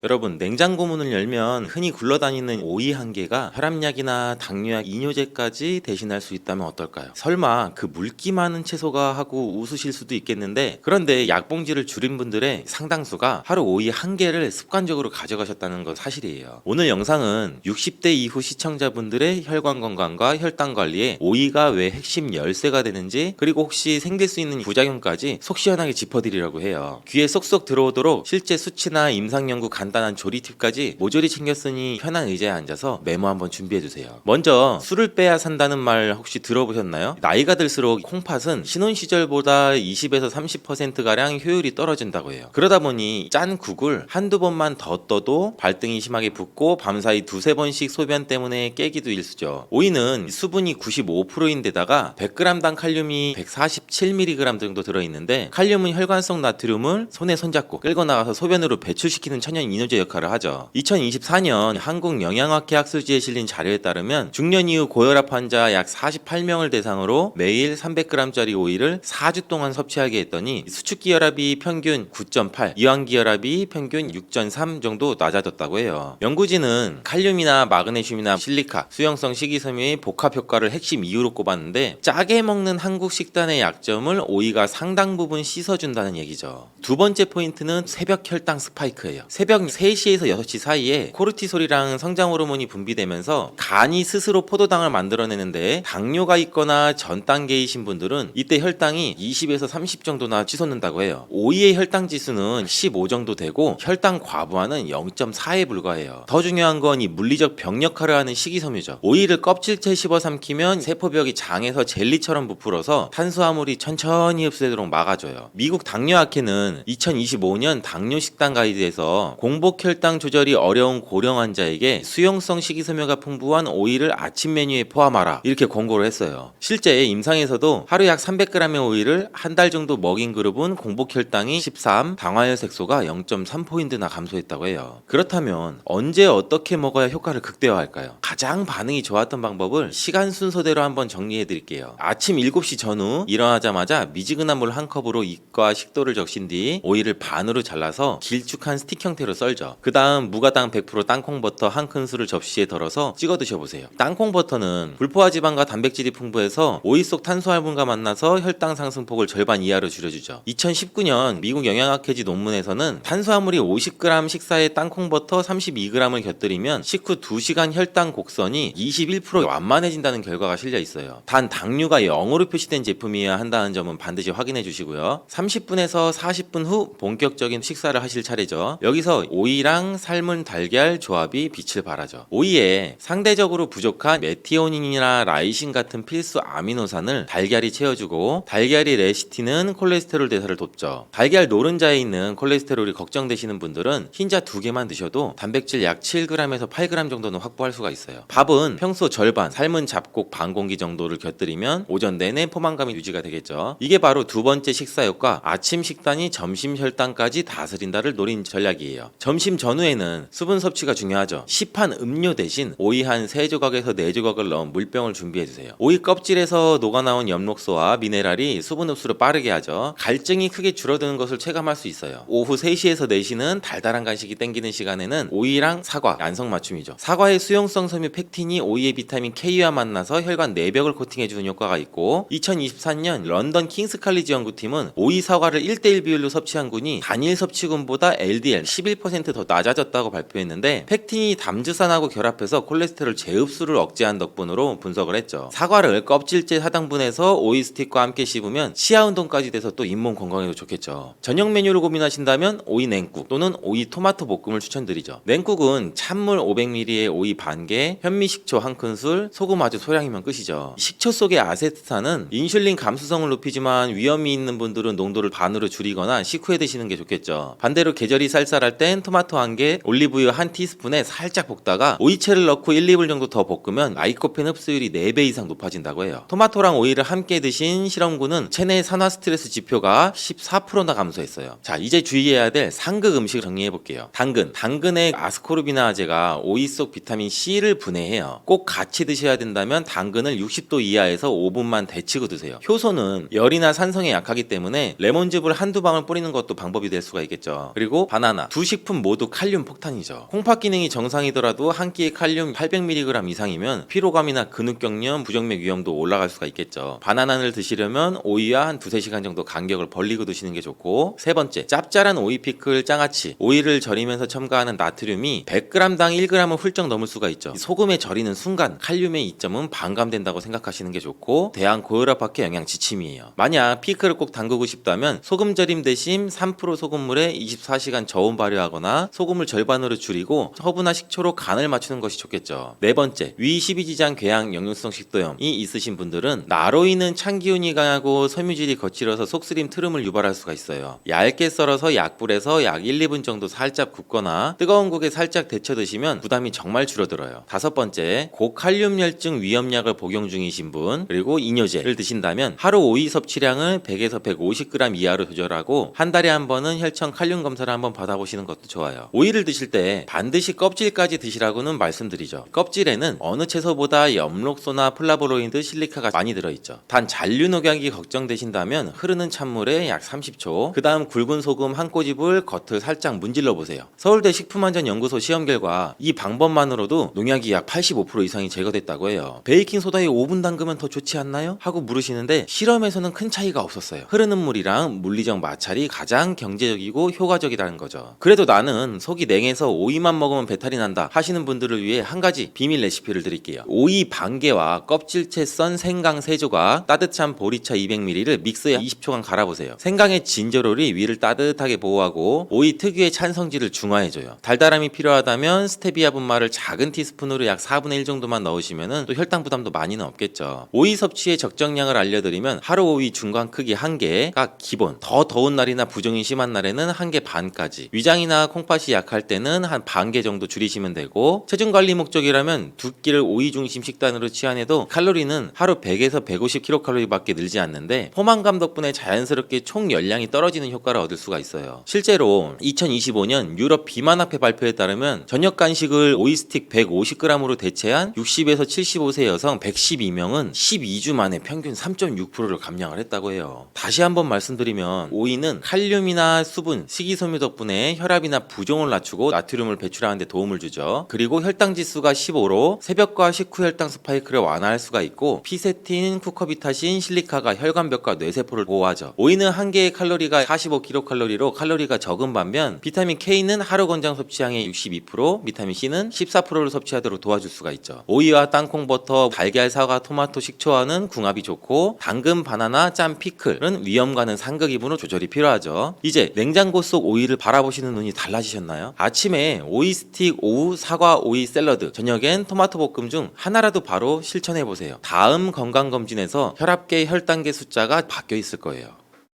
여러분, 냉장고 문을 열면 흔히 굴러다니는 오이 한 개가 혈압약이나 당뇨약, 이뇨제까지 대신할 수 있다면 어떨까요? 설마 그 물기 많은 채소가 하고 웃으실 수도 있겠는데, 그런데 약봉지를 줄인 분들의 상당수가 하루 오이 한 개를 습관적으로 가져가셨다는 건 사실이에요. 오늘 영상은 60대 이후 시청자분들의 혈관 건강과 혈당 관리에 오이가 왜 핵심 열쇠가 되는지, 그리고 혹시 생길 수 있는 부작용까지 속 시원하게 짚어드리려고 해요. 귀에 쏙쏙 들어오도록 실제 수치나 임상 연구 간단한 조리 팁까지 모조리 챙겼으니 편한 의자에 앉아서 메모 한번 준비해주세요. 먼저 술을 빼야 산다는 말 혹시 들어보셨나요? 나이가 들수록 콩팥은 신혼 시절보다 20에서 30%가량 효율이 떨어진다고 해요. 그러다 보니 짠 국을 한두 번만 더 떠도 발등이 심하게 붓고 밤사이 두세 번씩 소변 때문에 깨기도 일쑤죠. 오이는 수분이 95%인데다가 100g당 칼륨이 147mg 정도 들어있는데, 칼륨은 혈관성 나트륨을 손에 손잡고 끌고 나가서 소변으로 배출시키는 천연 이뇨제 역할을 하죠. 2024년 한국영양학회 학술지에 실린 자료에 따르면 중년 이후 고혈압 환자 약 48명을 대상으로 매일 300g짜리 오이를 4주 동안 섭취하게 했더니 수축기혈압이 평균 9.8, 이완기혈압이 평균 6.3 정도 낮아졌다고 해요. 연구진은 칼륨이나 마그네슘이나 실리카, 수용성 식이섬유의 복합 효과를 핵심 이유로 꼽았는데, 짜게 먹는 한국 식단의 약점을 오이가 상당 부분 씻어준다는 얘기죠. 두 번째 포인트는 새벽 혈당 스파이크예요. 새벽 3시에서 6시 사이에 코르티솔이랑 성장 호르몬이 분비되면서 간이 스스로 포도당을 만들어내는데, 당뇨가 있거나 전 단계이신 분들은 이때 혈당이 20에서 30 정도나 치솟는다고 해요. 오이의 혈당 지수는 15 정도 되고 혈당 과부하는 0.4에 불과해요. 더 중요한 건 이 물리적 병 역할을 하는 식이섬유죠. 오이를 껍질째 씹어 삼키면 세포벽이 장에서 젤리처럼 부풀어서 탄수화물이 천천히 흡수되도록 막아줘요. 미국 당뇨학회는 2025년 당뇨 식단 가이드에서 공복 혈당 조절이 어려운 고령 환자에게 수용성 식이섬유가 풍부한 오이를 아침 메뉴에 포함하라, 이렇게 권고를 했어요. 실제 임상에서도 하루 약 300g의 오이를 한 달 정도 먹인 그룹은 공복 혈당이 13, 당화혈 색소가 0.3포인트나 감소했다고 해요. 그렇다면 언제 어떻게 먹어야 효과를 극대화할까요? 가장 반응이 좋았던 방법을 시간 순서대로 한번 정리해 드릴게요. 아침 7시 전후 일어나자마자 미지근한 물 한 컵으로 입과 식도를 적신 뒤 오이를 반으로 잘라서 길쭉한 스틱 형태로 썰죠. 그 다음 무가당 100% 땅콩버터 한 큰술을 접시에 덜어서 찍어 드셔보세요. 땅콩버터는 불포화 지방과 단백질이 풍부해서 오이 속 탄수화물과 만나서 혈당 상승폭을 절반 이하로 줄여주죠. 2019년 미국 영양학회지 논문에서는 탄수화물이 50g 식사에 땅콩버터 32g을 곁들이면 식후 2시간 혈당 곡선이 21% 완만해진다는 결과가 실려 있어요. 단 당류가 0으로 표시된 제품이어야 한다는 점은 반드시 확인해 주시고요. 30분에서 40분 후 본격적인 식사를 하실 차례죠. 여기서 오이랑 삶은 달걀 조합이 빛을 발하죠. 오이에 상대적으로 부족한 메티오닌이나 라이신 같은 필수 아미노산을 달걀이 채워주고, 달걀이 레시틴은 콜레스테롤 대사를 돕죠. 달걀 노른자에 있는 콜레스테롤이 걱정되시는 분들은 흰자 2개만 드셔도 단백질 약 7g에서 8g 정도는 확보할 수가 있어요. 밥은 평소 절반, 삶은 잡곡 반 공기 정도를 곁들이면 오전 내내 포만감이 유지가 되겠죠. 이게 바로 두 번째 식사효과, 아침 식단이 점심 혈당까지 다스린다를 노린 전략이에요. 점심 전후에는 수분 섭취가 중요하죠. 시판 음료 대신 오이 한 3조각에서 4조각을 넣은 물병을 준비해주세요. 오이 껍질에서 녹아나온 엽록소와 미네랄이 수분 흡수를 빠르게 하죠. 갈증이 크게 줄어드는 것을 체감할 수 있어요. 오후 3시에서 4시는 달달한 간식이 땡기는 시간에는 오이랑 사과, 안성맞춤이죠. 사과의 수용성 섬유 팩틴이 오이의 비타민 K와 만나서 혈관 내벽을 코팅해주는 효과가 있고, 2023년 런던 킹스 칼리지 연구팀은 오이 사과를 1:1 비율로 섭취한 군이 단일 섭취군보다 LDL 11% 더 낮아졌다고 발표했는데, 팩틴이 담즙산하고 결합해서 콜레스테롤 재흡수를 억제한 덕분으로 분석을 했죠. 사과를 껍질째 하당분해서 오이 스틱과 함께 씹으면 치아 운동까지 돼서 또 잇몸 건강에도 좋겠죠. 저녁 메뉴를 고민하신다면 오이 냉국 또는 오이 토마토 볶음을 추천드리죠. 냉국은 찬물 500ml에 오이 반개, 현미식초 한 큰술, 소금 아주 소량이면 끝이죠. 식초 속의 아세트산은 인슐린 감수성을 높이지만 위험이 있는 분들은 농도를 반으로 줄이거나 식후에 드시는 게 좋겠죠. 반대로 계절이 쌀쌀할 땐 토마토 한 개, 올리브유 한 티스푼에 살짝 볶다가 오이채를 넣고 1, 2분 정도 더 볶으면 라이코펜 흡수율이 4배 이상 높아진다고 해요. 토마토랑 오이를 함께 드신 실험군은 체내 산화 스트레스 지표가 14%나 감소했어요. 자, 이제 주의해야 될 상극 음식을 정리해볼게요. 당근의 아스코르비나아제가 오이 속 비타민 C를 분해해요. 꼭 같이 드셔야 된다면 당근을 60도 이하에서 5분만 데치고 드세요. 효소는 열이나 산성에 약하기 때문에 레몬즙을 한두 방울 뿌리는 것도 방법이 될 수가 있겠죠. 그리고 바나나, 두 식품 식품 모두 칼륨 폭탄이죠. 콩팥 기능이 정상이더라도 한 끼에 칼륨 800mg 이상이면 피로감이나 근육경련, 부정맥 위험도 올라갈 수가 있겠죠. 바나나를 드시려면 오이와 한 2-3시간 정도 간격을 벌리고 드시는 게 좋고, 세 번째, 짭짤한 오이 피클 장아찌. 오이를 절이면서 첨가하는 나트륨이 100g당 1g을 훌쩍 넘을 수가 있죠. 소금에 절이는 순간 칼륨의 이점은 반감된다고 생각하시는 게 좋고, 대한고혈압학회 영양 지침이에요. 만약 피클을 꼭 담그고 싶다면 소금 절임 대신 3% 소금물에 24시간 저온 발효하거나 소금을 절반으로 줄이고 허브나 식초로 간을 맞추는 것이 좋겠죠. 네 번째, 위 12지장 궤양 역류성 식도염이 있으신 분들은 나로이는 찬 기운이 강하고 섬유질이 거칠어서 속쓰림 트름을 유발할 수가 있어요. 얇게 썰어서 약불에서 약 1-2분 정도 살짝 굽거나 뜨거운 국에 살짝 데쳐 드시면 부담이 정말 줄어들어요. 다섯 번째, 고칼륨혈증 위험약을 복용 중이신 분, 그리고 이뇨제를 드신다면 하루 오이 섭취량을 100에서 150g 이하로 조절하고 한 달에 한 번은 혈청 칼륨 검사를 한번 받아보시는 것도 좋아요. 오이를 드실 때 반드시 껍질까지 드시라고는 말씀드리죠. 껍질에는 어느 채소보다 엽록소나 플라보노이드, 실리카가 많이 들어있죠. 단 잔류 녹약이 걱정되신다면 흐르는 찬물에 약 30초, 그 다음 굵은 소금 한 꼬집을 겉을 살짝 문질러 보세요. 서울대 식품안전연구소 시험 결과 이 방법만으로도 농약이 약 85% 이상이 제거됐다고 해요. 베이킹 소다에 5분 담그면 더 좋지 않나요? 하고 물으시는데 실험에서는 큰 차이가 없었어요. 흐르는 물이랑 물리적 마찰이 가장 경제적이고 효과적이라는 거죠. 그래도 나는 속이 냉해서 오이만 먹으면 배탈이 난다 하시는 분들을 위해 한 가지 비밀 레시피를 드릴게요. 오이 반 개와 껍질째 썬 생강 3조각, 따뜻한 보리차 200ml를 믹서에 20초간 갈아보세요. 생강의 진저롤이 위를 따뜻하게 보호하고 오이 특유의 찬 성질을 중화해줘요. 달달함이 필요하다면 스테비아 분말을 작은 티스푼으로 약 4분의 1 정도만 넣으시면 또 혈당 부담도 많이는 없겠죠. 오이 섭취의 적정량을 알려드리면 하루 오이 중간 크기 1개가 기본, 더 더운 날이나 부종이 심한 날에는 1개 반까지, 위장이나 콩팥이 약할 때는 한 반 개 정도 줄이시면 되고, 체중 관리 목적이라면 2끼를 오이 중심 식단으로 취한해도 칼로리는 하루 100에서 150kcal 밖에 늘지 않는데 포만감 덕분에 자연스럽게 총 열량이 떨어지는 효과를 얻을 수가 있어요. 실제로 2025년 유럽 비만학회 발표에 따르면 저녁 간식을 오이 스틱 150g으로 대체한 60에서 75세 여성 112명은 12주 만에 평균 3.6%를 감량을 했다고 해요. 다시 한번 말씀드리면 오이는 칼륨이나 수분, 식이섬유 덕분에 혈압이나 부종을 낮추고 나트륨을 배출하는 데 도움을 주죠. 그리고 혈당 지수가 15로 새벽과 식후 혈당 스파이크를 완화할 수가 있고, 피세틴, 쿠커비타신, 실리카가 혈관벽과 뇌세포를 보호하죠. 오이는 한 개의 칼로리가 45kcal로 칼로리가 적은 반면 비타민 K는 하루 권장 섭취량의 62%, 비타민 C는 14%를 섭취하도록 도와줄 수가 있죠. 오이와 땅콩 버터, 달걀, 사과, 토마토, 식초와는 궁합이 좋고, 당근, 바나나, 짠 피클은 위험과는 상극이분으로 조절이 필요하죠. 이제 냉장고 속 오이를 바라보시는 눈이 달라지셨나요? 아침에 오이 스틱, 오후 사과 오이 샐러드, 저녁엔 토마토 볶음 중 하나라도 바로 실천해보세요. 다음 건강검진에서 혈압계, 혈당계 숫자가 바뀌어 있을 거예요.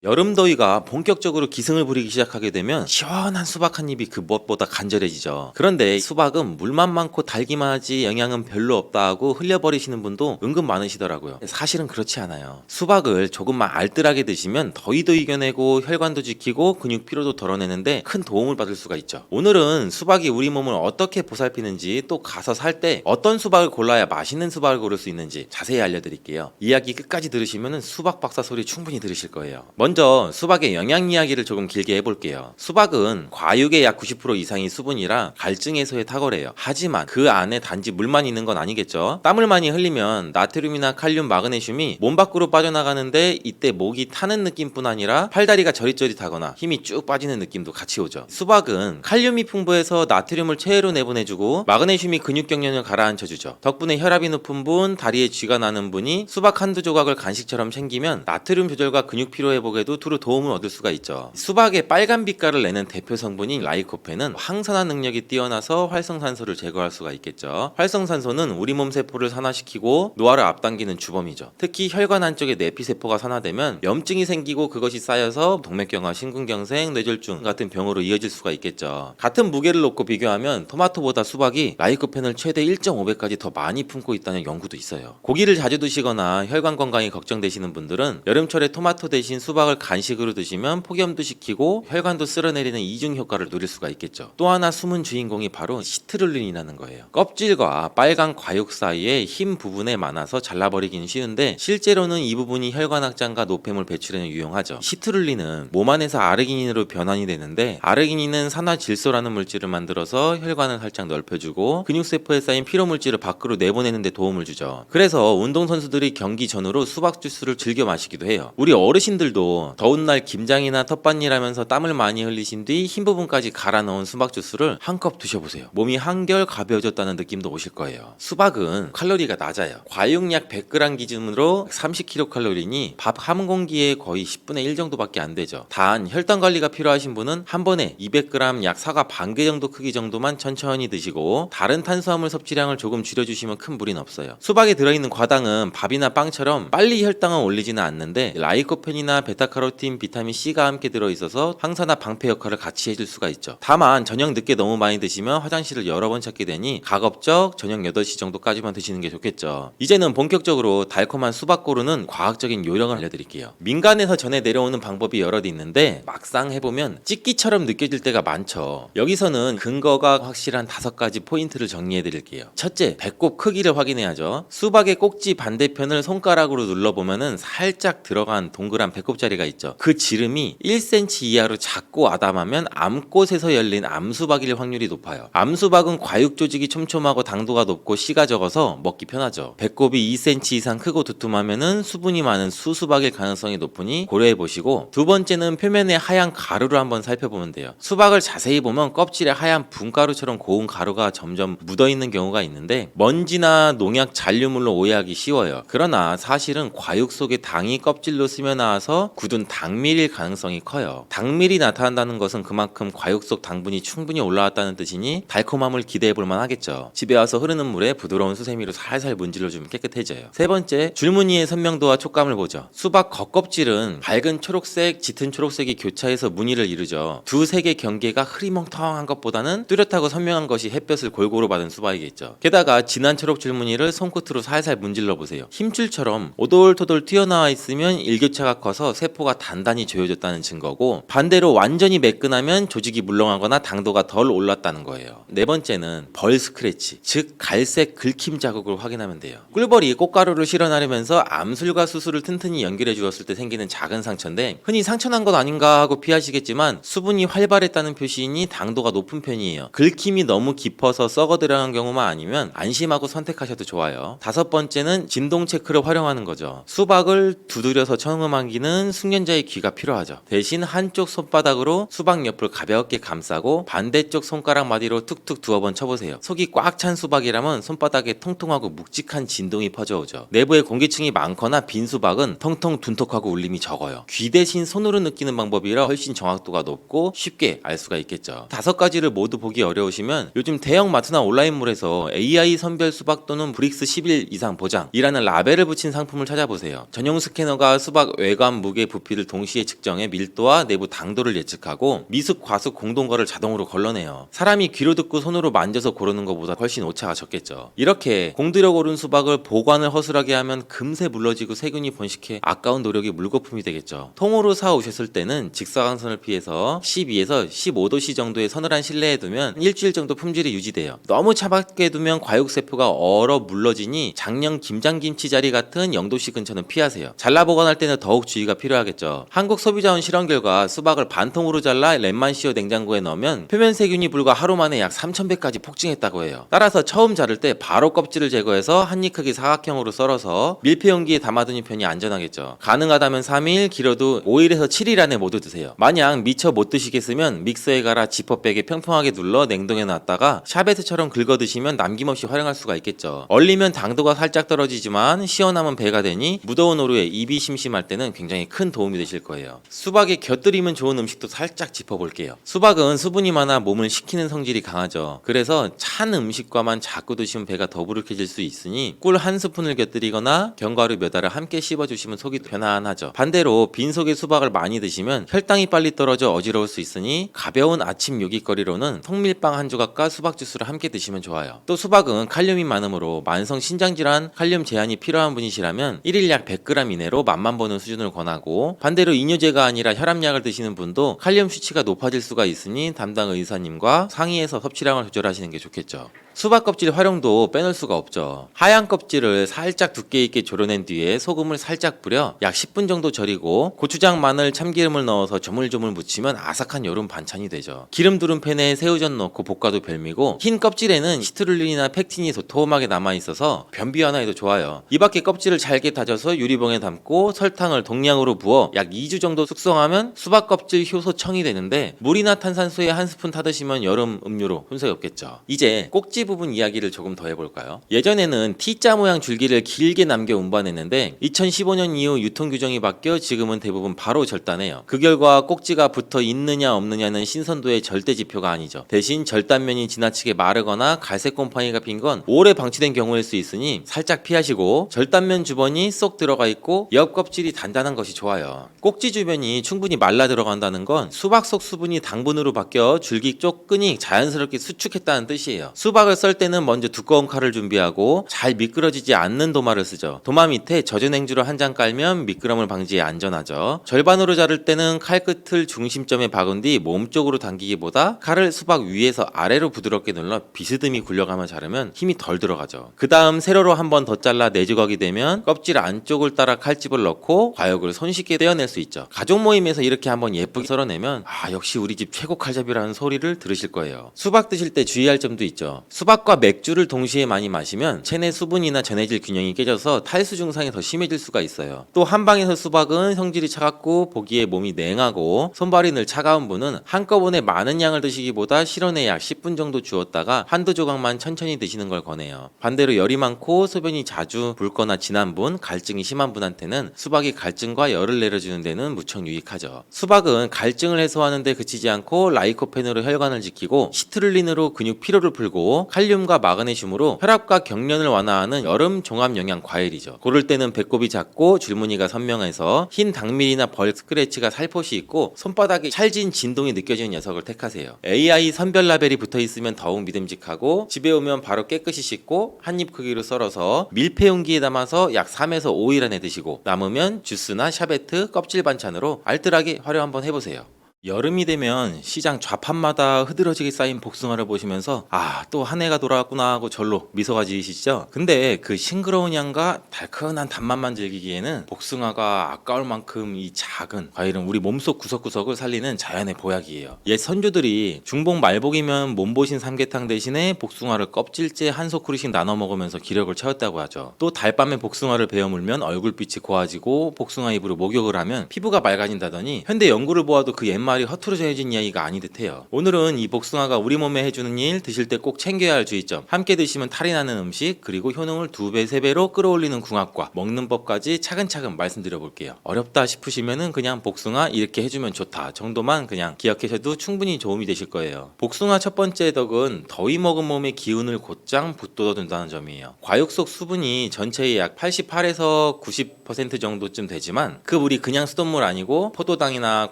여름 더위가 본격적으로 기승을 부리기 시작하게 되면 시원한 수박 한 입이 그 무엇보다 간절해지죠. 그런데 수박은 물만 많고 달기만 하지 영양은 별로 없다 하고 흘려버리시는 분도 은근 많으시더라고요. 사실은 그렇지 않아요. 수박을 조금만 알뜰하게 드시면 더위도 이겨내고 혈관도 지키고 근육 피로도 덜어내는데 큰 도움을 받을 수가 있죠. 오늘은 수박이 우리 몸을 어떻게 보살피는지, 또 가서 살 때 어떤 수박을 골라야 맛있는 수박을 고를 수 있는지 자세히 알려드릴게요. 이야기 끝까지 들으시면 수박 박사 소리 충분히 들으실 거예요. 먼저 수박의 영양 이야기를 조금 길게 해볼게요. 수박은 과육의 약 90% 이상이 수분이라 갈증 해소에 탁월해요. 하지만 그 안에 단지 물만 있는 건 아니겠죠. 땀을 많이 흘리면 나트륨이나 칼륨, 마그네슘이 몸 밖으로 빠져나가는데 이때 목이 타는 느낌뿐 아니라 팔다리가 저릿저릿하거나 힘이 쭉 빠지는 느낌도 같이 오죠. 수박은 칼륨이 풍부해서 나트륨을 체외로 내보내주고 마그네슘이 근육경련을 가라앉혀주죠. 덕분에 혈압이 높은 분, 다리에 쥐가 나는 분이 수박 한두 조각을 간식처럼 챙기면 나트륨 조절과 근육 피로 회복에 두루 도움을 얻을 수가 있죠. 수박의 빨간 빛깔을 내는 대표 성분인 라이코펜은 항산화 능력이 뛰어나서 활성산소를 제거할 수가 있겠죠. 활성산소는 우리 몸 세포를 산화시키고 노화를 앞당기는 주범이죠. 특히 혈관 안쪽에 내피세포가 산화되면 염증이 생기고 그것이 쌓여서 동맥경화, 심근경색, 뇌졸중 같은 병으로 이어질 수가 있겠죠. 같은 무게를 놓고 비교하면 토마토보다 수박이 라이코펜을 최대 1.5배까지 더 많이 품고 있다는 연구도 있어요. 고기를 자주 드시거나 혈관 건강이 걱정되시는 분들은 여름철에 토마토 대신 수박을 수박을 간식으로 드시면 폭염도 식히고 혈관도 쓸어내리는 이중 효과를 누릴 수가 있겠죠. 또 하나 숨은 주인공이 바로 시트룰린이라는 거예요. 껍질과 빨간 과육 사이에 흰 부분에 많아서 잘라버리긴 쉬운데 실제로는 이 부분이 혈관 확장과 노폐물 배출에는 유용하죠. 시트룰린은 몸 안에서 아르기닌으로 변환이 되는데 아르기닌은 산화질소라는 물질을 만들어서 혈관을 살짝 넓혀주고 근육세포에 쌓인 피로물질을 밖으로 내보내는 데 도움을 주죠. 그래서 운동선수들이 경기 전후로 수박 주스를 즐겨 마시기도 해요. 우리 어르신들도 더운 날 김장이나 텃밭일 하면서 땀을 많이 흘리신 뒤 흰 부분까지 갈아 넣은 수박 주스를 한 컵 드셔보세요. 몸이 한결 가벼워졌다는 느낌도 오실 거예요. 수박은 칼로리가 낮아요. 과육약 100g 기준으로 30kcal이니 밥 한 공기에 거의 10분의 1 정도밖에 안 되죠. 단 혈당 관리가 필요하신 분은 한 번에 200g 약 사과 반 개 정도 크기 정도만 천천히 드시고 다른 탄수화물 섭취량을 조금 줄여주시면 큰 무리는 없어요. 수박에 들어있는 과당은 밥이나 빵처럼 빨리 혈당은 올리지는 않는데 라이코펜이나 베타카로틴, 비타민 C가 함께 들어있어서 항산화 방패 역할을 같이 해줄 수가 있죠. 다만 저녁 늦게 너무 많이 드시면 화장실을 여러 번 찾게 되니 가급적 저녁 8시 정도까지만 드시는 게 좋겠죠. 이제는 본격적으로 달콤한 수박 고르는 과학적인 요령을 알려드릴게요. 민간에서 전해 내려오는 방법이 여럿 있는데 막상 해보면 찍기처럼 느껴질 때가 많죠. 여기서는 근거가 확실한 5가지 포인트를 정리해드릴게요. 첫째, 배꼽 크기를 확인해야죠. 수박의 꼭지 반대편을 손가락으로 눌러보면은 살짝 들어간 동그란 배꼽자리가 있죠. 그 지름이 1cm 이하로 작고 아담하면 암꽃에서 열린 암수박일 확률이 높아요. 암수박은 과육 조직이 촘촘하고 당도가 높고 씨가 적어서 먹기 편하죠. 배꼽이 2cm 이상 크고 두툼하면은 수분이 많은 수수박일 가능성이 높으니 고려해보시고, 두 번째는 표면에 하얀 가루를 한번 살펴보면 돼요. 수박을 자세히 보면 껍질에 하얀 분가루처럼 고운 가루가 점점 묻어있는 경우가 있는데 먼지나 농약 잔류물로 오해하기 쉬워요. 그러나 사실은 과육 속에 당이 껍질로 스며나와서 굳은 당밀일 가능성이 커요. 당밀이 나타난다는 것은 그만큼 과육 속 당분이 충분히 올라왔다는 뜻이니 달콤함을 기대해볼 만하겠죠. 집에 와서 흐르는 물에 부드러운 수세미로 살살 문질러주면 깨끗해져요. 세 번째, 줄무늬의 선명도와 촉감을 보죠. 수박 겉껍질은 밝은 초록색, 짙은 초록색이 교차해서 무늬를 이루죠. 두색의 경계가 흐리멍텅한 것보다는 뚜렷하고 선명한 것이 햇볕을 골고루 받은 수박이겠죠. 게다가 진한 초록 줄무늬를 손끝으로 살살 문질러 보세요. 힘줄처럼 오돌토돌 튀어나와 있으면 일교차가 커서 세포가 단단히 조여졌다는 증거고, 반대로 완전히 매끈하면 조직이 물렁하거나 당도가 덜 올랐다는 거예요. 네 번째는 벌 스크래치, 즉 갈색 긁힘 자국을 확인하면 돼요. 꿀벌이 꽃가루를 실어나르면서 암술과 수술을 튼튼히 연결해 주었을 때 생기는 작은 상처인데 흔히 상처난 것 아닌가 하고 피하시겠지만 수분이 활발했다는 표시이니 당도가 높은 편이에요. 긁힘이 너무 깊어서 썩어 들어간 경우만 아니면 안심하고 선택하셔도 좋아요. 다섯 번째는 진동 체크를 활용하는 거죠. 수박을 두드려서 청음하기는 숙련자의 귀가 필요하죠. 대신 한쪽 손바닥으로 수박 옆을 가볍게 감싸고 반대쪽 손가락 마디로 툭툭 두어 번 쳐보세요. 속이 꽉 찬 수박이라면 손바닥에 통통하고 묵직한 진동이 퍼져오죠. 내부에 공기층이 많거나 빈 수박은 텅텅 둔톡하고 울림이 적어요. 귀 대신 손으로 느끼는 방법이라 훨씬 정확도가 높고 쉽게 알 수가 있겠죠. 5가지를 모두 보기 어려우시면 요즘 대형 마트나 온라인몰에서 AI 선별 수박 또는 브릭스 10일 이상 보장이라는 라벨을 붙인 상품을 찾아보세요. 전용 스캐너가 수박 외관, 무게, 부피를 동시에 측정해 밀도와 내부 당도를 예측하고 미숙, 과숙, 공동거를 자동으로 걸러내요. 사람이 귀로 듣고 손으로 만져서 고르는 것보다 훨씬 오차가 적겠죠. 이렇게 공들여 고른 수박을 보관을 허술하게 하면 금세 물러지고 세균이 번식해 아까운 노력이 물거품이 되겠죠. 통으로 사 오셨을 때는 직사광선을 피해서 12에서 15도씨 정도의 서늘한 실내에 두면 일주일 정도 품질이 유지돼요. 너무 차갑게 두면 과육세포가 얼어 물러지니 작년 김장김치자리 같은 0도씨 근처는 피하세요. 잘라 보관할 때는 더욱 주의가 필요하겠죠. 한국소비자원 실험 결과 수박을 반통으로 잘라 랩만 씌워 냉장고에 넣으면 표면 세균이 불과 하루 만에 약 3000배까지 폭증했다고 해요. 따라서 처음 자를 때 바로 껍질을 제거해서 한입 크기 사각형으로 썰어서 밀폐용기에 담아두는 편이 안전하겠죠. 가능하다면 3일, 길어도 5일에서 7일 안에 모두 드세요. 만약 미처 못 드시겠으면 믹서에 갈아 지퍼백에 평평하게 눌러 냉동해 놨다가 샤베트처럼 긁어 드시면 남김없이 활용할 수가 있겠죠. 얼리면 당도가 살짝 떨어지지만 시원하면 배가 되니 무더운 오후에 입이 심심할 때는 굉장히 큰 도움이 되실 거예요. 수박에 곁들이면 좋은 음식도 살짝 짚어볼게요. 수박은 수분이 많아 몸을 식히는 성질이 강하죠. 그래서 찬 음식과만 자꾸 드시면 배가 더부룩해질 수 있으니 꿀 한 스푼을 곁들이거나 견과류 몇 알을 함께 씹어주시면 속이 편안하죠. 반대로 빈속에 수박을 많이 드시면 혈당이 빨리 떨어져 어지러울 수 있으니 가벼운 아침 요깃거리로는 통밀빵 한 조각과 수박 주스를 함께 드시면 좋아요. 또 수박은 칼륨이 많으므로 만성 신장질환, 칼륨 제한이 필요한 분이시라면 1일 약 100g 이내로 맛만 보는 수준을 권하고, 되고, 반대로 이뇨제가 아니라 혈압약을 드시는 분도 칼륨 수치가 높아질 수가 있으니 담당 의사님과 상의해서 섭취량을 조절하시는 게 좋겠죠. 수박 껍질 활용도 빼놓을 수가 없죠. 하얀 껍질을 살짝 두께 있게 졸여낸 뒤에 소금을 살짝 뿌려 약 10분 정도 절이고 고추장, 마늘, 참기름을 넣어서 조물조물 무치면 아삭한 여름 반찬이 되죠. 기름 두른 팬에 새우젓 넣고 볶아도 별미고, 흰 껍질에는 시트룰린이나 펙틴이 도톰하게 남아있어서 변비 하나 해도 좋아요. 이 밖에 껍질을 잘게 다져서 유리병에 담고 설탕을 동량으로 부어 약 2주 정도 숙성하면 수박 껍질 효소청이 되는데, 물이나 탄산수에 한 스푼 타드시면 여름 음료로 흠석이 없겠죠. 이제 꼭지 부분 이야기를 조금 더 해볼까요? 예전에는 T자 모양 줄기를 길게 남겨 운반했는데 2015년 이후 유통 규정이 바뀌어 지금은 대부분 바로 절단해요. 그 결과 꼭지가 붙어 있느냐 없느냐는 신선도의 절대 지표가 아니죠. 대신 절단면이 지나치게 마르거나 갈색 곰팡이가 핀 건 오래 방치된 경우일 수 있으니 살짝 피하시고, 절단면 주변이 쏙 들어가 있고 옆 껍질이 단단한 것이 좋아요. 꼭지 주변이 충분히 말라 들어간다는 건 수박 속 수분이 당분으로 바뀌어 줄기 쪽 끈이 자연스럽게 수축했다는 뜻이에요. 수박을 썰 때는 먼저 두꺼운 칼을 준비하고 잘 미끄러지지 않는 도마를 쓰죠. 도마 밑에 젖은 행주로 한 장 깔면 미끄럼을 방지해 안전하죠. 절반으로 자를 때는 칼 끝을 중심점에 박은 뒤 몸쪽으로 당기기보다 칼을 수박 위에서 아래로 부드럽게 눌러 비스듬히 굴려가며 자르면 힘이 덜 들어가죠. 그 다음 세로로 한 번 더 잘라 내주걱이 되면 껍질 안쪽을 따라 칼집을 넣고 과육을 손쉽게 떼어낼 수 있죠. 가족 모임에서 이렇게 한번 예쁘게 썰어내면 역시 우리 집 최고 칼잡이라는 소리를 들으실 거예요. 수박 드실 때 주의할 점도 있죠. 수박과 맥주를 동시에 많이 마시면 체내 수분이나 전해질 균형이 깨져서 탈수 증상이 더 심해질 수가 있어요. 또 한방에서 수박은 성질이 차갑고 보기에 몸이 냉하고 손발이 늘 차가운 분은 한꺼번에 많은 양을 드시기보다 실온에 약 10분 정도 주었다가 한두 조각만 천천히 드시는 걸 권해요. 반대로 열이 많고 소변이 자주 붉거나 진한 분, 갈증이 심한 분한테는 수박이 갈증과 열을 내려주는 데는 무척 유익하죠. 수박은 갈증을 해소하는 데 그치지 않고 라이코펜으로 혈관을 지키고 시트룰린으로 근육 피로를 풀고 칼륨과 마그네슘으로 혈압과 경련을 완화하는 여름 종합 영양 과일이죠. 고를 때는 배꼽이 작고 줄무늬가 선명해서 흰 닭밀이나 벌 스크래치가 살포시 있고 손바닥에 찰진 진동이 느껴지는 녀석을 택하세요. AI 선별 라벨이 붙어있으면 더욱 믿음직하고, 집에 오면 바로 깨끗이 씻고 한 입 크기로 썰어서 밀폐 용기에 담아서 약 3에서 5일 안에 드시고, 남으면 주스나 샤베트, 껍질 반찬으로 알뜰하게 활용 한번 해보세요. 여름이 되면 시장 좌판마다 흐드러지게 쌓인 복숭아를 보시면서 또 한 해가 돌아왔구나 하고 절로 미소가 지으시죠? 근데 그 싱그러운 향과 달큰한 단맛만 즐기기에는 복숭아가 아까울 만큼 이 작은 과일은 우리 몸속 구석구석을 살리는 자연의 보약이에요. 옛 선조들이 중복 말복이면 몸보신 삼계탕 대신에 복숭아를 껍질째 한 소쿠리씩 나눠 먹으면서 기력을 채웠다고 하죠. 또 달밤에 복숭아를 베어 물면 얼굴빛이 고와지고 복숭아 잎으로 목욕을 하면 피부가 맑아진다더니, 현대 연구를 보아도 그 옛말 말이 허투루 전해진 이야기가 아니 듯해요. 오늘은 이 복숭아가 우리 몸에 해주는 일, 드실 때 꼭 챙겨야 할 주의점, 함께 드시면 탈이 나는 음식, 그리고 효능을 2배, 3배로 끌어올리는 궁합과 먹는 법까지 차근차근 말씀드려 볼게요. 어렵다 싶으시면은 그냥 복숭아 이렇게 해주면 좋다 정도만 그냥 기억하셔도 충분히 도움이 되실 거예요. 복숭아 첫 번째 덕은 더위 먹은 몸의 기운을 곧장 북돋워준다는 점이에요. 과육 속 수분이 전체의 약 88에서 90% 정도쯤 되지만 그 물이 그냥 수돗물 아니고 포도당이나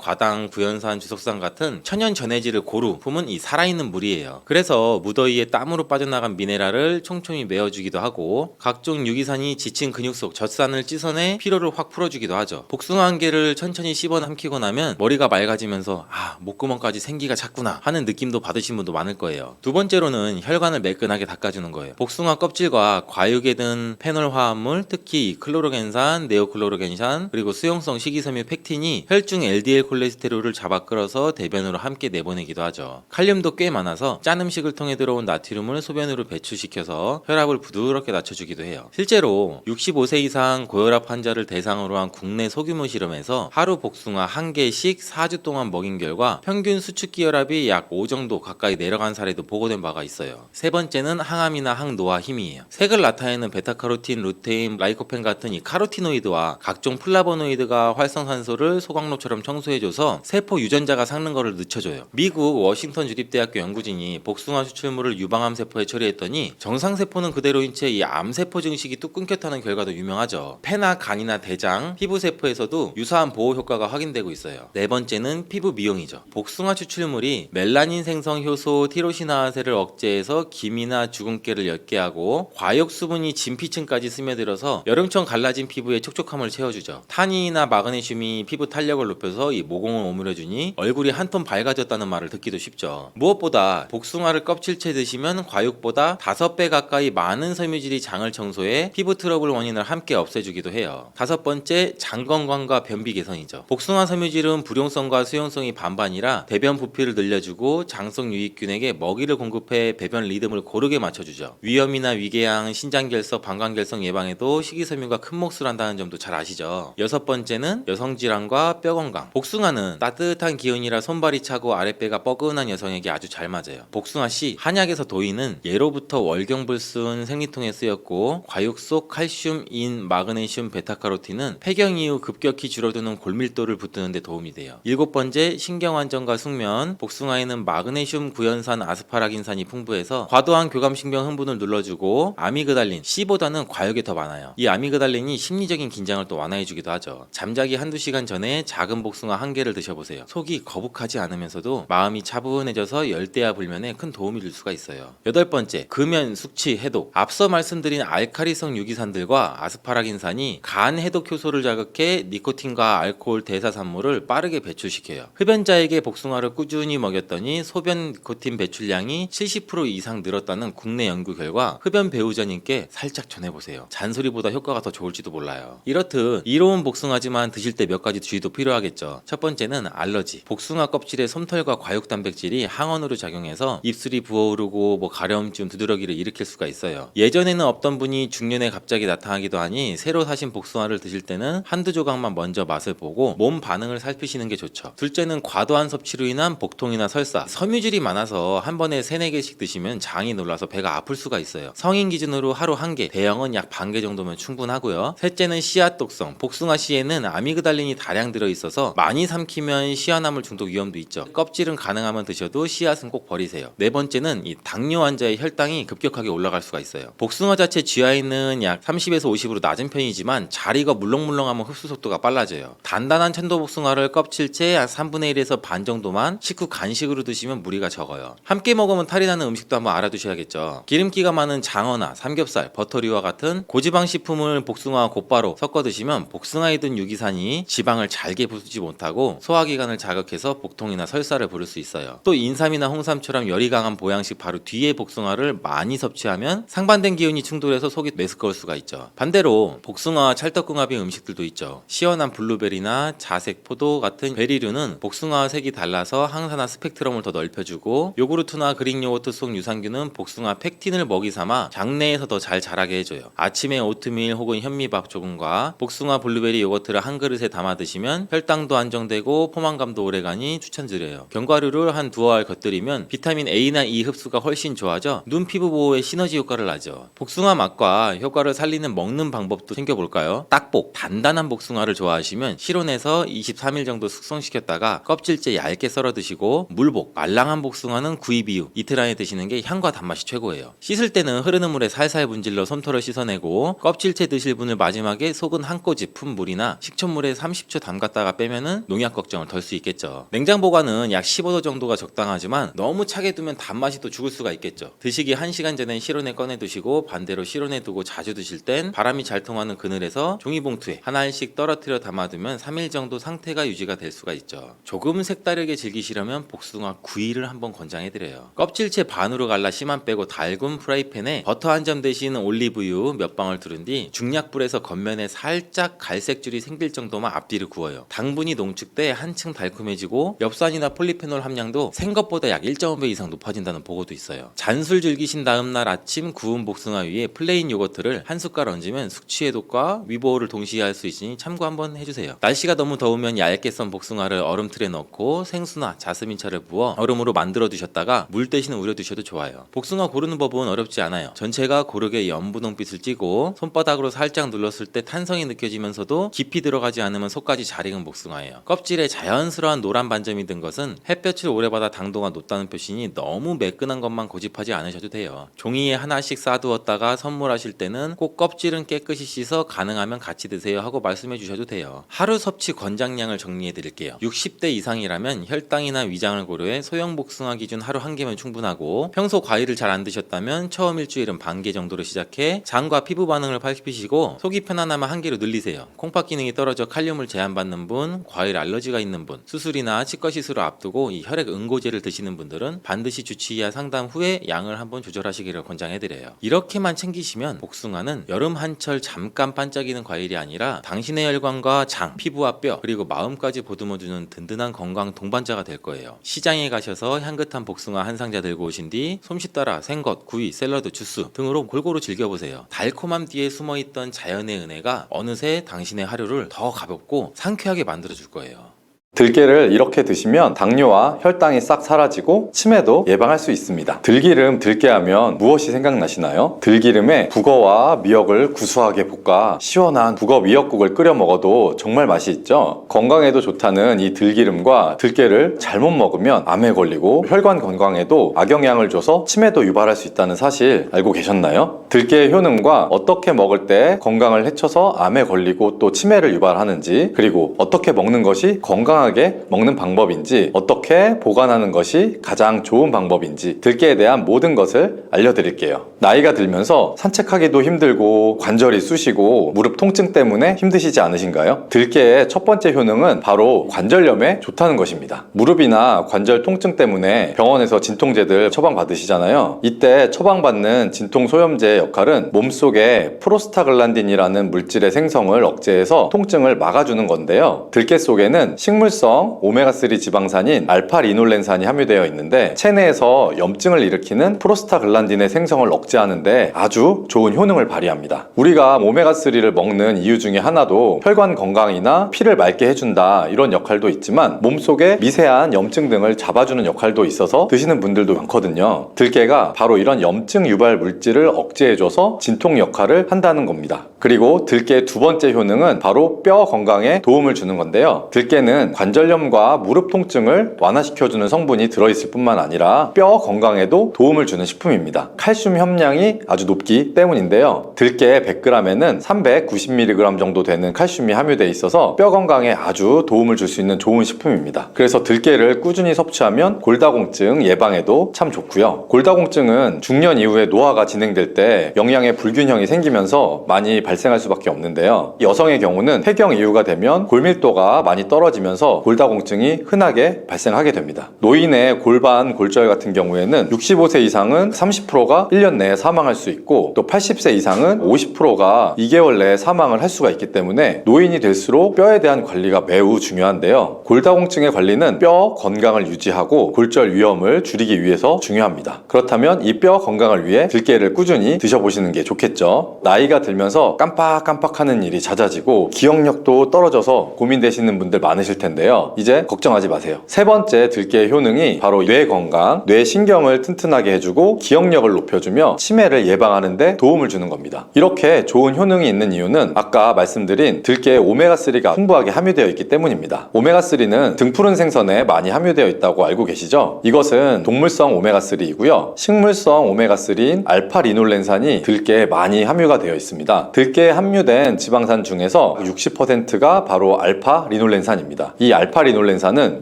과당, 구연산, 주석산 같은 천연 전해질을 고루 품은 이 살아있는 물이에요. 그래서 무더위에 땀으로 빠져나간 미네랄을 촘촘히 메워주기도 하고, 각종 유기산이 지친 근육 속 젖산을 씻어내 피로를 확 풀어주기도 하죠. 복숭아 한 개를 천천히 씹어 삼키고 나면 머리가 맑아지면서 목구멍까지 생기가 찼구나 하는 느낌도 받으신 분도 많을 거예요. 두 번째로는 혈관을 매끈하게 닦아주는 거예요. 복숭아 껍질과 과육에 든 페놀 화합물, 특히 클로로겐산, 네오클로로겐산, 그리고 수용성 식이섬유 펙틴이 혈중 LDL 콜레스테롤을 잡아 끌어서 대변으로 함께 내보내기도 하죠. 칼륨도 꽤 많아서 짠 음식을 통해 들어온 나트륨을 소변으로 배출시켜서 혈압을 부드럽게 낮춰주기도 해요. 실제로 65세 이상 고혈압 환자를 대상으로 한 국내 소규모 실험에서 하루 복숭아 한 개씩 4주 동안 먹인 결과 평균 수축기 혈압이 약 5 정도 가까이 내려간 사례도 보고된 바가 있어요. 세 번째는 항암이나 항노화 힘이에요. 색을 나타내는 베타카로틴, 루테인, 라이코펜 같은 이 카로티노이드와 각종 플라보노이드가 활성산소를 소광로처럼 청소해줘서 세포 유전자가 삭는 거를 늦춰줘요. 미국 워싱턴 주립대학교 연구진이 복숭아 추출물을 유방암 세포에 처리했더니 정상 세포는 그대로인 채 이 암세포 증식이 뚝 끊겼다는 결과도 유명하죠. 폐나 간이나 대장, 피부 세포에서도 유사한 보호 효과가 확인되고 있어요. 네 번째는 피부 미용이죠. 복숭아 추출물이 멜라닌 생성 효소 티로시나아세를 억제해서 기미나 주근깨를 옅게 하고 과육 수분이 진피층까지 스며들어서 여름처럼 갈라진 피부에 촉촉함을 채워주죠. 타닌이나 마그네슘이 피부 탄력을 높여서 이 모공을 오므려주니 얼굴이 한 톤 밝아졌다는 말을 듣기도 쉽죠. 무엇보다 복숭아를 껍질째 드시면 과육보다 5배 가까이 많은 섬유질이 장을 청소해 피부 트러블 원인을 함께 없애주기도 해요. 다섯 번째, 장 건강과 변비 개선이죠. 복숭아 섬유질은 불용성과 수용성이 반반이라 대변 부피를 늘려주고 장성 유익균에게 먹이를 공급해 배변 리듬을 고르게 맞춰주죠. 위염이나 위궤양, 신장결석, 방광결석 예방에도 식이섬유가 큰 몫을 한다는 점도 잘 아시죠. 여섯 번째는 여성질환과 뼈 건강. 복숭아는 따뜻한 기운이라 손발이 차고 아랫배가 뻐근한 여성에게 아주 잘 맞아요. 복숭아씨 한약에서 도인은 예로부터 월경불순 생리통에 쓰였고 과육 속 칼슘, 인, 마그네슘, 베타카로틴은 폐경 이후 급격히 줄어드는 골밀도를 붙드는 데 도움이 돼요. 일곱 번째, 신경안정과 숙면. 복숭아에는 마그네슘, 구연산, 아스파라긴산이 풍부해서 과도한 교감신경 흥분을 눌러주고 아미그달린, C보다는 과육에 더 많아요. 이 아미그달린이 심리적인 긴장을 또 완화해주기도 하죠. 잠자기 한두 시간 전에 작은 복숭아 한 개를 드셔보세요. 속이 거북하지 않으면서도 마음이 차분해져서 열대야 불면에 큰 도움이 될 수가 있어요. 여덟 번째, 금연, 숙취, 해독. 앞서 말씀드린 알카리성 유기산들과 아스파라긴산이 간 해독 효소를 자극해 니코틴과 알코올 대사산물을 빠르게 배출시켜요. 흡연자에게 복숭아를 꾸준히 먹였더니 소변 니코틴 배출량이 70% 이상 늘었다는 국내 연구 결과 흡연 배우자님께 살짝 전해보세요. 잔소리보다 효과가 더 좋을지도 몰라요. 이렇듯 이로운 복숭아지만 드실 때 몇 가지 주의도 필요하겠죠. 첫 번째는 알러지. 복숭아 껍질에 솜털과 과육 단백질이 항원으로 작용해서 입술이 부어오르고 가려움증, 두드러기를 일으킬 수가 있어요. 예전에는 없던 분이 중년에 갑자기 나타나기도 하니 새로 사신 복숭아를 드실 때는 한두 조각만 먼저 맛을 보고 몸 반응을 살피시는 게 좋죠. 둘째는 과도한 섭취로 인한 복통이나 설사. 섬유질이 많아서 한 번에 3-4개씩 드시면 장이 놀라서 배가 아플 수가 있어요. 성인 기준으로 하루 1개, 대형은 약 반 개 정도면 충분하고요. 셋째는 씨앗 독성. 복숭아 씨에는 아미그달린이 다량 들어있어서 많이 삼키면 씨앗나물 중독 위험도 있죠. 껍질은 가능하면 드셔도 씨앗은 꼭 버리세요. 네 번째는 이 당뇨 환자의 혈당이 급격하게 올라갈 수가 있어요. 복숭아 자체 GI는 약 30에서 50으로 낮은 편이지만 잘 익어 물렁물렁하면 흡수 속도가 빨라져요. 단단한 천도 복숭아를 껍질째 한 3분의 1에서 반 정도만 식후 간식으로 드시면 무리가 적어요. 함께 먹으면 탈이 나는 음식도 한번 알아두셔야겠죠. 기름기가 많은 장어나 삼겹살, 버터류와 같은 고지방 식품을 복숭아와 곧바로 섞어 드시면 복숭아에 든 유기산이 지방을 잘게 부수지 못하고 소화기관을 자극해서 복통이나 설사를 부를 수 있어요. 또 인삼이나 홍삼처럼 열이 강한 보양식 바로 뒤에 복숭아를 많이 섭취하면 상반된 기운이 충돌해서 속이 메스꺼울 수가 있죠. 반대로 복숭아와 찰떡궁합인 음식들도 있죠. 시원한 블루베리나 자색 포도 같은 베리류는 복숭아와 색이 달라서 항산화 스펙트럼을 더 넓혀주고 요구르트나 그릭 요거트 속 유산균은 복숭아 팩틴을 먹이 삼아 장내에서 더 잘 자라게 해줘요. 아침에 오트밀 혹은 현미밥 조금과 복숭아 블루베리 요거트를 한 그릇에 담아 드시면 혈당도 안정되고 포만감도 오래가니 추천드려요. 견과류를 한 두어 알 곁들이면 비타민 A나 E 흡수가 훨씬 좋아져 눈 피부 보호에 시너지 효과를 나죠. 복숭아 맛과 효과를 살리는 먹는 방법도 챙겨볼까요? 딱복, 단단한 복숭아를 좋아하시면 실온에서 23일 정도 숙성시켰다가 껍질째 얇게 썰어 드시고, 물복, 말랑한 복숭아는 구입 이후 이틀 안에 드시는 게 향과 단맛이 최고예요. 씻을 때는 흐르는 물에 살살 문질러 솜털을 씻어내고 껍질째 드실 분을 마지막에 속은 한 꼬집 푼 물이나 식초물에 30초 담갔다가 빼면은 농약 걱정을 덜 수 있겠죠. 냉장 보관은 약 15도 정도가 적당하지만 너무 차게 두면 단맛이 또 죽을 수가 있겠죠. 드시기 1시간 전에 실온에 꺼내 두시고 반대로 실온에 두고 자주 드실 땐 바람이 잘 통하는 그늘에서 종이봉투에 하나씩 떨어뜨려 담아두면 3일 정도 상태가 유지가 될 수가 있죠. 조금 색다르게 즐기시려면 복숭아 구이를 한번 권장해드려요. 껍질째 반으로 갈라 씨만 빼고 달군 프라이팬에 버터 한 점 대신 올리브유 몇 방울 두른 뒤 중약불에서 겉면에 살짝 갈색줄이 생길 정도만 앞뒤를 구워요. 당분이 농축돼 한층 달콤해지고 엽산이나 폴리페놀 함량도 생것보다 약 1.5배 이상 높아진다는 보고도 있어요. 잔술 즐기신 다음날 아침 구운 복숭아 위에 플레인 요거트를 한 숟갈 얹으면 숙취 해독과 위보호를 동시에 할 수 있으니 참고 한번 해주세요. 날씨가 너무 더우면 얇게 썬 복숭아를 얼음틀에 넣고 생수나 자스민차를 부어 얼음으로 만들어 두셨다가 물 대신 우려 두셔도 좋아요. 복숭아 고르는 법은 어렵지 않아요. 전체가 고르게 연분홍빛을 띠고 손바닥으로 살짝 눌렀을 때 탄성이 느껴지면서도 깊이 들어가지 않으면 속까지 잘 익은 복숭아예요. 껍질에 자연스럽게 자연스러운 노란 반점이 든 것은 햇볕을 오래 받아 당도가 높다는 표시니 너무 매끈한 것만 고집하지 않으셔도 돼요. 종이에 하나씩 싸두었다가 선물하실 때는 꼭 껍질은 깨끗이 씻어 가능하면 같이 드세요 하고 말씀해 주셔도 돼요. 하루 섭취 권장량을 정리해 드릴게요. 60대 이상이라면 혈당이나 위장을 고려해 소형 복숭아 기준 하루 1개면 충분하고, 평소 과일을 잘 안 드셨다면 처음 일주일은 반 개 정도로 시작해 장과 피부 반응을 살피시고 속이 편안하면 1개로 늘리세요. 콩팥 기능이 떨어져 칼륨을 제한받는 분, 과일 알러지가 있는 분, 수술이나 치과 시술을 앞두고 이 혈액 응고제를 드시는 분들은 반드시 주치의와 상담 후에 양을 한번 조절하시기를 권장해드려요. 이렇게만 챙기시면 복숭아는 여름 한철 잠깐 반짝이는 과일이 아니라 당신의 혈관과 장, 피부와 뼈, 그리고 마음까지 보듬어주는 든든한 건강 동반자가 될 거예요. 시장에 가셔서 향긋한 복숭아 한 상자 들고 오신 뒤 솜씨 따라 생것, 구이, 샐러드, 주스 등으로 골고루 즐겨보세요. 달콤함 뒤에 숨어있던 자연의 은혜가 어느새 당신의 하루를 더 가볍고 상쾌하게 만들어줄 거예요. 들깨를 이렇게 드시면 당뇨와 혈당이 싹 사라지고 치매도 예방할 수 있습니다. 들기름, 들깨하면 무엇이 생각나시나요? 들기름에 북어와 미역을 구수하게 볶아 시원한 북어 미역국을 끓여 먹어도 정말 맛이 있죠? 건강에도 좋다는 이 들기름과 들깨를 잘못 먹으면 암에 걸리고 혈관 건강에도 악영향을 줘서 치매도 유발할 수 있다는 사실 알고 계셨나요? 들깨의 효능과 어떻게 먹을 때 건강을 해쳐서 암에 걸리고 또 치매를 유발하는지, 그리고 어떻게 먹는 것이 건강하게 먹는 방법인지, 어떻게 보관하는 것이 가장 좋은 방법인지 들깨에 대한 모든 것을 알려드릴게요. 나이가 들면서 산책하기도 힘들고 관절이 쑤시고 무릎 통증 때문에 힘드시지 않으신가요? 들깨의 첫 번째 효능은 바로 관절염에 좋다는 것입니다. 무릎이나 관절 통증 때문에 병원에서 진통제들 처방받으시잖아요. 이때 처방받는 진통소염제의 역할은 몸속에 프로스타글란딘이라는 물질의 생성을 억제해서 통증을 막아주는 건데요. 들깨 속에는 식물성 오메가3 지방산인 알파리놀렌산이 함유되어 있는데 체내에서 염증을 일으키는 프로스타글란딘의 생성을 억제하는데 아주 좋은 효능을 발휘합니다. 우리가 오메가3를 먹는 이유 중에 하나도 혈관 건강이나 피를 맑게 해준다, 이런 역할도 있지만 몸속에 미세한 염증 등을 잡아주는 역할도 있어서 드시는 분들도 많거든요. 들깨가 바로 이런 염증 유발 물질을 억제해줘서 진통 역할을 한다는 겁니다. 그리고 들깨의 두 번째 효능은 바로 뼈 건강에 도움을 주는 건데요. 들깨는 관절염과 무릎 통증을 완화시켜주는 성분이 들어있을 뿐만 아니라 뼈 건강에도 도움을 주는 식품입니다. 칼슘 함량이 아주 높기 때문인데요. 들깨 100g에는 390mg 정도 되는 칼슘이 함유되어 있어서 뼈 건강에 아주 도움을 줄 수 있는 좋은 식품입니다. 그래서 들깨를 꾸준히 섭취하면 골다공증 예방에도 참 좋고요. 골다공증은 중년 이후에 노화가 진행될 때 영양의 불균형이 생기면서 많이 발생할 수밖에 없는데요. 여성의 경우는 폐경 이후가 되면 골밀도가 많이 떨어지면서 골다공증이 흔하게 발생하게 됩니다. 노인의 골반, 골절 같은 경우에는 65세 이상은 30%가 1년 내에 사망할 수 있고, 또 80세 이상은 50%가 2개월 내에 사망을 할 수가 있기 때문에 노인이 될수록 뼈에 대한 관리가 매우 중요한데요. 골다공증의 관리는 뼈 건강을 유지하고 골절 위험을 줄이기 위해서 중요합니다. 그렇다면 이 뼈 건강을 위해 들깨를 꾸준히 드셔보시는 게 좋겠죠. 나이가 들면서 깜빡깜빡하는 일이 잦아지고 기억력도 떨어져서 고민되시는 분들 많으실 텐데요. 이제 걱정하지 마세요. 세 번째 들깨의 효능이 바로 뇌 건강, 뇌 신경을 튼튼하게 해주고 기억력을 높여주며 치매를 예방하는 데 도움을 주는 겁니다. 이렇게 좋은 효능이 있는 이유는 아까 말씀드린 들깨에 오메가3가 풍부하게 함유되어 있기 때문입니다. 오메가3는 등푸른 생선에 많이 함유되어 있다고 알고 계시죠? 이것은 동물성 오메가3이고요. 식물성 오메가3인 알파리놀렌산이 들깨에 많이 함유가 되어 있습니다. 들깨에 함유된 지방산 중에서 60%가 바로 알파리놀렌산입니다. 이 알파리놀렌산은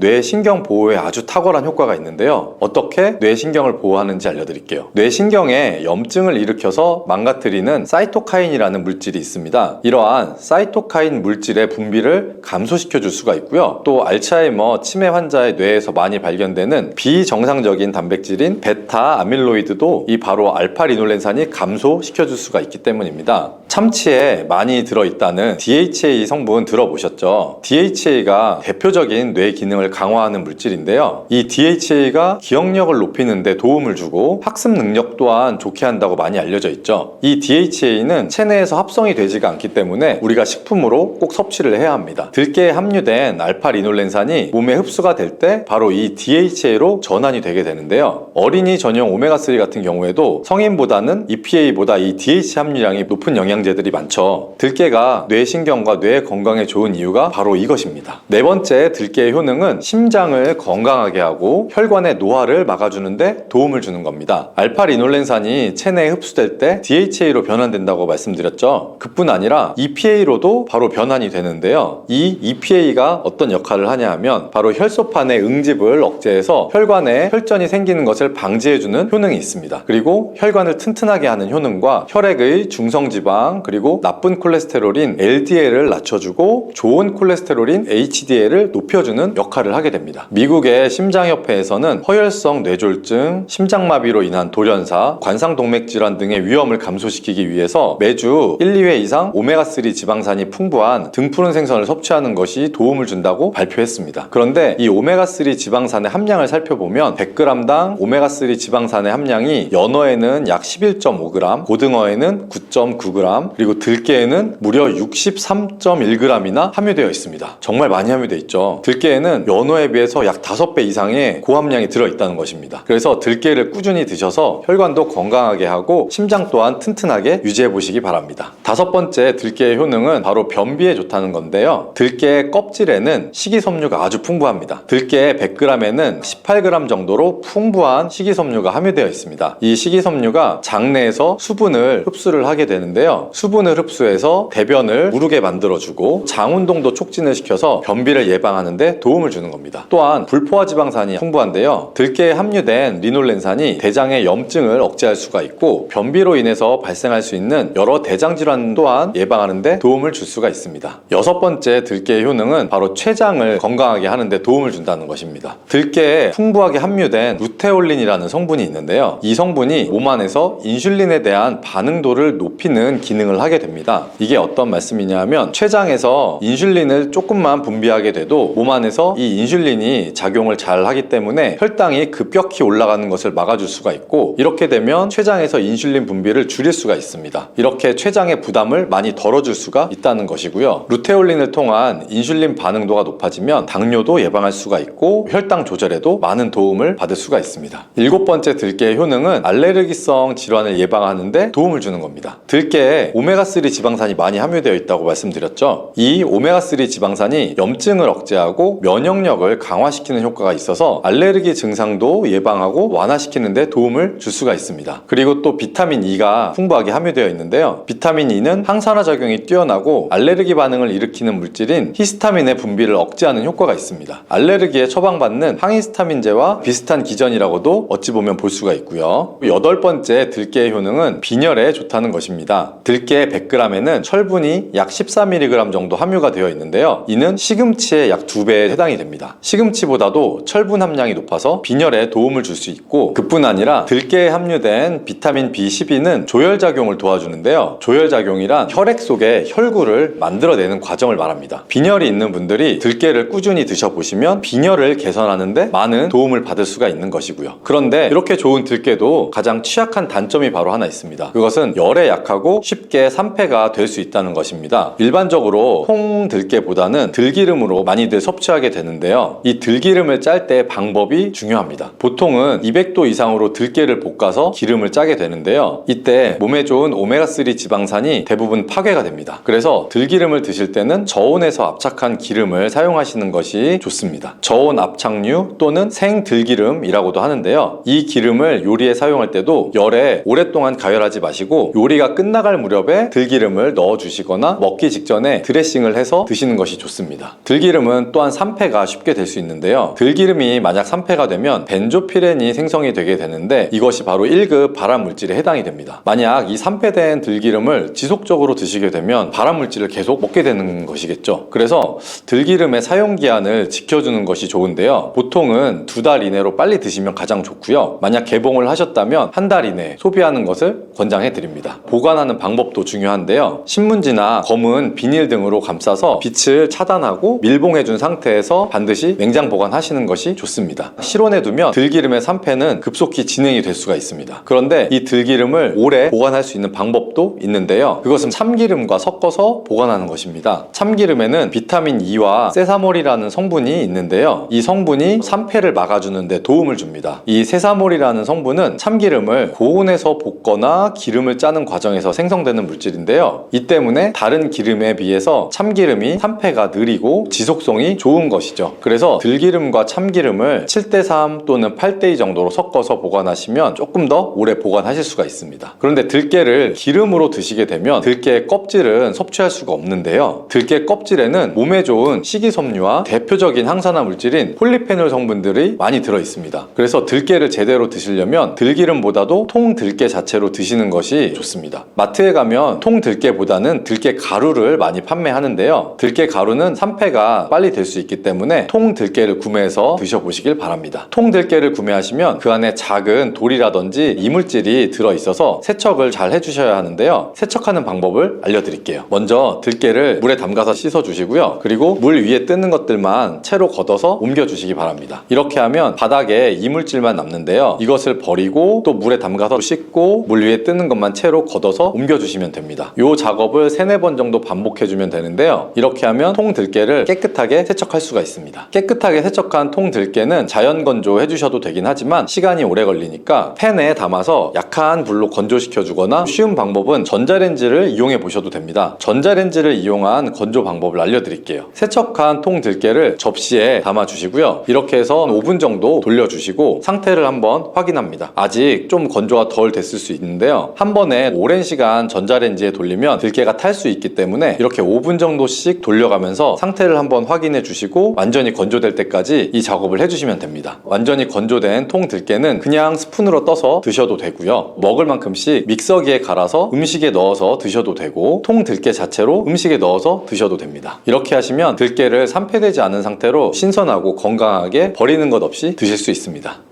뇌신경 보호에 아주 탁월한 효과가 있는데요. 어떻게 뇌신경을 보호하는지 알려드릴게요. 뇌신경에 염증을 일으켜서 망가뜨리는 사이토카인이라는 물질이 있습니다. 이러한 사이토카인 물질의 분비를 감소시켜줄 수가 있고요. 또 알츠하이머 치매 환자의 뇌에서 많이 발견되는 비정상적인 단백질인 베타 아밀로이드도 이 바로 알파리놀렌산이 감소시켜줄 수가 있기 때문입니다. 참치에 많이 들어있다는 DHA 성분 들어보셨죠? DHA가 대표적인 뇌 기능을 강화하는 물질인데요. 이 DHA가 기억력을 높이는 데 도움을 주고 학습 능력 또한 좋게 한다고 많이 알려져 있죠. 이 DHA는 체내에서 합성이 되지가 않기 때문에 우리가 식품으로 꼭 섭취를 해야 합니다. 들깨에 함유된 알파리놀렌산이 몸에 흡수가 될 때 바로 이 DHA로 전환이 되게 되는데요. 어린이 전용 오메가3 같은 경우에도 성인보다는 EPA보다 이 DHA 함유량이 높은 영향을 영양제들이 많죠. 들깨가 뇌신경과 뇌 건강에 좋은 이유가 바로 이것입니다. 네 번째, 들깨의 효능은 심장을 건강하게 하고 혈관의 노화를 막아주는데 도움을 주는 겁니다. 알파리놀렌산이 체내에 흡수될 때 DHA로 변환된다고 말씀드렸죠. 그뿐 아니라 EPA로도 바로 변환이 되는데요. 이 EPA가 어떤 역할을 하냐 하면 바로 혈소판의 응집을 억제해서 혈관에 혈전이 생기는 것을 방지해주는 효능이 있습니다. 그리고 혈관을 튼튼하게 하는 효능과 혈액의 중성지방 그리고 나쁜 콜레스테롤인 LDL을 낮춰주고 좋은 콜레스테롤인 HDL을 높여주는 역할을 하게 됩니다. 미국의 심장협회에서는 허혈성 뇌졸중, 심장마비로 인한 돌연사, 관상동맥질환 등의 위험을 감소시키기 위해서 매주 1, 2회 이상 오메가3 지방산이 풍부한 등푸른 생선을 섭취하는 것이 도움을 준다고 발표했습니다. 그런데 이 오메가3 지방산의 함량을 살펴보면 100g당 오메가3 지방산의 함량이 연어에는 약 11.5g, 고등어에는 9.9g, 그리고 들깨에는 무려 63.1g이나 함유되어 있습니다. 정말 많이 함유되어 있죠. 들깨에는 연어에 비해서 약 5배 이상의 고함량이 들어있다는 것입니다. 그래서 들깨를 꾸준히 드셔서 혈관도 건강하게 하고 심장 또한 튼튼하게 유지해 보시기 바랍니다. 다섯 번째, 들깨의 효능은 바로 변비에 좋다는 건데요. 들깨의 껍질에는 식이섬유가 아주 풍부합니다. 들깨 100g에는 18g 정도로 풍부한 식이섬유가 함유되어 있습니다. 이 식이섬유가 장내에서 수분을 흡수를 하게 되는데요. 수분을 흡수해서 대변을 무르게 만들어주고 장운동도 촉진을 시켜서 변비를 예방하는 데 도움을 주는 겁니다. 또한 불포화 지방산이 풍부한데요. 들깨에 함유된 리놀렌산이 대장의 염증을 억제할 수가 있고 변비로 인해서 발생할 수 있는 여러 대장 질환 또한 예방하는 데 도움을 줄 수가 있습니다. 여섯 번째, 들깨의 효능은 바로 췌장을 건강하게 하는 데 도움을 준다는 것입니다. 들깨에 풍부하게 함유된 루테올린이라는 성분이 있는데요. 이 성분이 몸 안에서 인슐린에 대한 반응도를 높이는 기능을 하게 됩니다. 이게 어떤 말씀이냐 하면 췌장에서 인슐린을 조금만 분비하게 돼도 몸 안에서 이 인슐린이 작용을 잘 하기 때문에 혈당이 급격히 올라가는 것을 막아줄 수가 있고, 이렇게 되면 췌장에서 인슐린 분비를 줄일 수가 있습니다. 이렇게 췌장의 부담을 많이 덜어줄 수가 있다는 것이고요. 루테올린을 통한 인슐린 반응도가 높아지면 당뇨도 예방할 수가 있고 혈당 조절에도 많은 도움을 받을 수가 있습니다. 일곱 번째, 들깨의 효능은 알레르기성 질환을 예방하는 데 도움을 주는 겁니다. 들깨에 오메가3 지방산이 많이 함유되어 있다고 말씀드렸죠. 이 오메가3 지방산이 염증을 억제하고 면역력을 강화시키는 효과가 있어서 알레르기 증상도 예방하고 완화시키는 데 도움을 줄 수가 있습니다. 그리고 또 비타민 E가 풍부하게 함유되어 있는데요. 비타민 E는 항산화 작용이 뛰어나고 알레르기 반응을 일으키는 물질인 히스타민의 분비를 억제하는 효과가 있습니다. 알레르기에 처방받는 항히스타민제와 비슷한 기전이라고도 어찌 보면 볼 수가 있고요. 여덟 번째, 들깨의 효능은 빈혈에 좋다는 것입니다. 들깨 100g에는 철분이 약 14mg 정도 함유가 되어 있는데요. 이는 시금치의 약 2배에 해당이 됩니다. 시금치보다도 철분 함량이 높아서 빈혈에 도움을 줄 수 있고, 그뿐 아니라 들깨에 함유된 비타민 B12는 조혈작용을 도와주는데요. 조혈작용이란 혈액 속에 혈구를 만들어내는 과정을 말합니다. 빈혈이 있는 분들이 들깨를 꾸준히 드셔보시면 빈혈을 개선하는 데 많은 도움을 받을 수가 있는 것이고요. 그런데 이렇게 좋은 들깨도 가장 취약한 단점이 바로 하나 있습니다. 그것은 열에 약하고 쉽게 산패가 될 수 있다는 것입니다. 일반적으로 홍들깨보다는 들기름으로 많이들 섭취하게 되는데요. 이 들기름을 짤 때 방법이 중요합니다. 보통은 200도 이상으로 들깨를 볶아서 기름을 짜게 되는데요. 이때 몸에 좋은 오메가3 지방산이 대부분 파괴가 됩니다. 그래서 들기름을 드실 때는 저온에서 압착한 기름을 사용하시는 것이 좋습니다. 저온 압착류 또는 생들기름이라고도 하는데요. 이 기름을 요리에 사용할 때도 열에 오랫동안 가열하지 마시고 요리가 끝나갈 무렵에 들기름을 넣어주시거나 먹기 직전에 드레싱을 해서 드시는 것이 좋습니다. 들기름은 또한 산패가 쉽게 될 수 있는데요. 들기름이 만약 산패가 되면 벤조피렌이 생성이 되게 되는데 이것이 바로 1급 발암물질에 해당이 됩니다. 만약 이 산패된 들기름을 지속적으로 드시게 되면 발암물질을 계속 먹게 되는 것이겠죠. 그래서 들기름의 사용기한을 지켜주는 것이 좋은데요. 보통은 2달 이내로 빨리 드시면 가장 좋고요. 만약 개봉을 하셨다면 1달 이내 소비하는 것을 권장해 드립니다. 보관하는 방법도 중요한데요. 신문지나 검은 비닐 등으로 감싸서 빛을 차단하고 밀봉해 준 상태에서 반드시 냉장 보관하시는 것이 좋습니다. 실온에 두면 들기름의 산패는 급속히 진행이 될 수가 있습니다. 그런데 이 들기름을 오래 보관할 수 있는 방법도 있는데요. 있는데요. 그것은 참기름과 섞어서 보관하는 것입니다. 참기름에는 비타민 E와 세사몰이라는 성분이 있는데요. 이 성분이 산패를 막아주는 데 도움을 줍니다. 이 세사몰이라는 성분은 참기름을 고온에서 볶거나 기름을 짜는 과정에서 생성되는 물질인데요. 이 때문에 다른 기름에 비해서 참기름이 산패가 느리고 지속성이 좋은 것이죠. 그래서 들기름과 참기름을 7:3 또는 8:2 정도로 섞어서 보관하시면 조금 더 오래 보관하실 수가 있습니다. 그런데 들깨를 기름으로 드시게 되면 들깨의 껍질은 섭취할 수가 없는데요. 들깨 껍질에는 몸에 좋은 식이섬유와 대표적인 항산화 물질인 폴리페놀 성분들이 많이 들어 있습니다. 그래서 들깨를 제대로 드시려면 들기름보다도 통들깨 자체로 드시는 것이 좋습니다. 마트에 가면 통들깨보다는 들깨 가루를 많이 판매하는데요. 들깨 가루는 산패가 빨리 될 수 있기 때문에 통들깨를 구매해서 드셔보시길 바랍니다. 통들깨를 구매하시면 그 안에 작은 돌이라든지 이물질이 들어있어서 세척을 잘 해주셔야 하는데요. 세척하는 방법을 알려드릴게요. 먼저 들깨를 물에 담가서 씻어주시고요. 그리고 물 위에 뜨는 것들만 채로 걷어서 옮겨주시기 바랍니다. 이렇게 하면 바닥에 이물질만 남는데요. 이것을 버리고 또 물에 담가서 씻고 물 위에 뜨는 것만 채로 걷어서 옮겨주시면 됩니다. 이 작업을 3-4번 정도 반복해주면 되는데요. 이렇게 하면 통들깨를 깨끗하게 세척할 수가 있습니다. 깨끗하게 세척한 통들깨는 자연 건조 해주셔도 되긴 하지만 시간이 오래 걸리니까 팬에 담아서 약한 불로 건조시켜 주거나 쉬운 방법은 전자레인지를 이용해 보셔도 됩니다. 전자레인지를 이용한 건조 방법을 알려드릴게요. 세척한 통들깨를 접시에 담아 주시고요. 이렇게 해서 5분 정도 돌려주시고 상태를 한번 확인합니다. 아직 좀 건조가 덜 됐을 수 있는데요. 한 번에 오랜 시간 전자레인지에 돌리면 들깨가 탈 수 있기 때문에 이렇게 5분 정도씩 돌려가면서 상태를 한번 확인해 주시고 완전히 건조될 때까지 이 작업을 해주시면 됩니다. 완전히 건조된 통들깨는 그냥 스푼으로 떠서 드셔도 되고요. 먹을 만큼씩 믹서기에 갈아서 음식에 넣어서 드셔도 되고 통들깨 자체로 음식에 넣어서 드셔도 됩니다. 이렇게 하시면 들깨를 산패되지 않은 상태로 신선하고 건강하게 버리는 것 없이 드실 수 있습니다.